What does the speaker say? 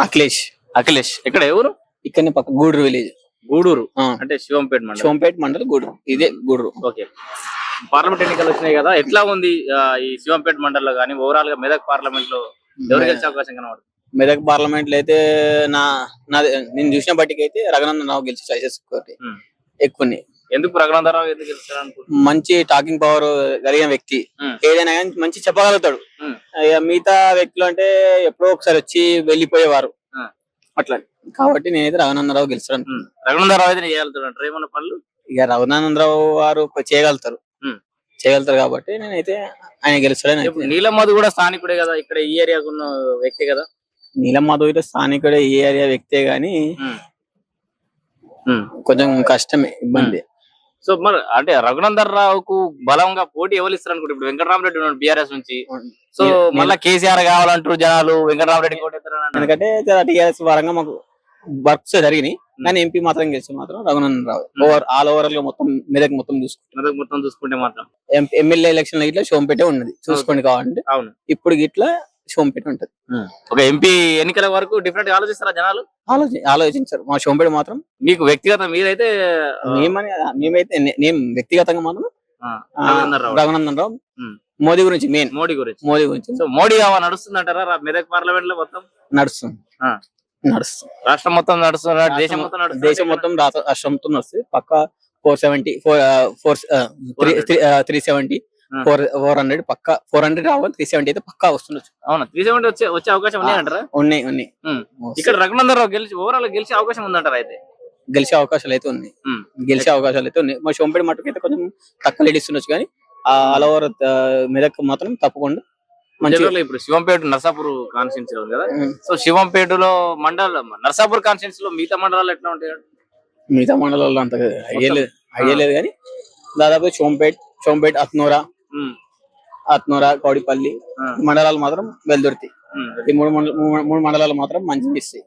అఖిలేష్. అఖిలేష్ ఎక్కడ ఎవరు? ఇక్కడనే పక్క గూడూరు విలేజ్. గూడూరు అంటే శివంపేట మండలం. శివంపేట మండలం గూడూరు. ఇదే గూడూరు. ఓకే. పార్లమెంట్ ఎన్నికలు వచ్చినాయి కదా, ఎట్లా ఉంది ఈ శివంపేట మండలంలో కానీ ఓవరాల్ గా మెదక్ పార్లమెంట్ లో ఎవరు గెలిచే అవకాశం కనబడుతుంది? మెదక్ పార్లమెంట్ లో అయితే నేను చూసిన బట్టికి అయితే రఘునందన్ రావు గెలిచే ఛాయిసెస్ ఎక్కువ. ఎందుకు రఘునందన్ రావు ఎందుకు గెలుస్తారు అనుకుంటున్నారు? మంచి టాకింగ్ పవర్ కలిగిన వ్యక్తి, ఏదైనా కానీ మంచి చెప్పగలుగుతాడు. మిగతా వ్యక్తులు అంటే ఎప్పుడో ఒకసారి వచ్చి వెళ్ళిపోయేవారు అట్లా. కాబట్టి నేనైతే రఘునందన్ రావు గెలుస్తాను. రఘునందన్ రావు అయితే చేయగలుగుతాడు ఏమన్నా పనులు? ఇక రఘునందన్ రావు వారు చేయగలుగుతారు కాబట్టి నేనైతే ఆయన గెలుస్తాడని. నీలం మధు కూడా స్థానికుడే కదా, ఇక్కడ ఈ ఏరియాకు ఉన్న వ్యక్తి కదా. నీలం మధు అయితే స్థానికుడే, ఈ ఏరియా వ్యక్తే గాని కొంచెం కష్టమే, ఇబ్బంది. సో మరి అంటే రఘునందన్ రావుకు బలంగా పోటీ ఎవరు ఇస్తారు అనుకుంటే? ఇప్పుడు వెంకటరామరెడ్డి ఉన్నాడు బీఆర్ఎస్ నుంచి. సో మళ్ళీ కేసీఆర్ కావాలంటారు జనాలు, వెంకటరామరెడ్డి ఎందుకంటే టీఆర్ఎస్ పరంగా మాకు వర్క్స్ జరిగినాయి, కానీ ఎంపీ మాత్రం గెలిచి మాత్రం రఘునందన్ రావు. ఆల్ ఓవర్ గా మొత్తం మెదక్ మొత్తం చూసుకుంటే మాత్రం ఎమ్మెల్యే ఎలక్షన్ ఇట్లా షోంపేటే ఉన్నది చూసుకోండి కావాలంటే. అవును, ఇప్పుడు ఇట్లా షోంపేట ఉంటది. ఒక ఎంపీ ఎన్నికల వరకు డిఫరెంట్ ఆలోచిస్తారా జనాలు? ఆలోచించారు. మా షోంపేట మాత్రం మీకు వ్యక్తిగత మీరైతే మేమైతే నేను వ్యక్తిగతంగా మాత్రం రఘునందన్ రావు. మోదీ గురించి మోడీ గురించి సో మోడీ నడుస్తుందంటారా మెదక్ పార్లమెంట్ లో? మొత్తం నడుస్తుంది. రాష్ట్రం మొత్తం నడుస్తుంది, దేశం మొత్తం రాష్ట్రం మొత్తం నడుస్తుంది. పక్క 470 370 400 పక్క 400 రావాలి. 370 అయితే పక్కా వస్తుండొచ్చు. అవునా? 370 వచ్చే అవకాశం ఉన్నాయంటారా? ఉన్నాయి. ఇక్కడ రఘునందన్ రావు ఓవరాల్ గెలిచే అవకాశం ఉందంటారా? అయితే గెలిచే అవకాశాలు అయితే ఉన్నాయి. మా షోంపేట మట్టుకు అయితే కొంచెం తక్కువ లీడ్ ఇస్తుండొచ్చు, కానీ ఆల్ ఓవర్ మెదక్ మాత్రం తప్పకుండా మంచిగా. ఇప్పుడు శివంపేట నర్సాపూర్ కాన్స్టిట్యూన్సీ ఉంది కదా, సో శివంపేటలో నర్సాపూర్ కాన్స్టిట్యూన్సీ లో మిగతా మండలాలు ఎట్లా ఉంటాయి? మిగతా మండలాల్లో అంత ఐడియా లేదు, కానీ దాదాపు షోంపేట అత్నూరా కౌడిపల్లి మండలాలు మాత్రం వెల్దుర్తి. ఈ మూడు మండలాలు మాత్రం మంచిగా ఇస్తాయి.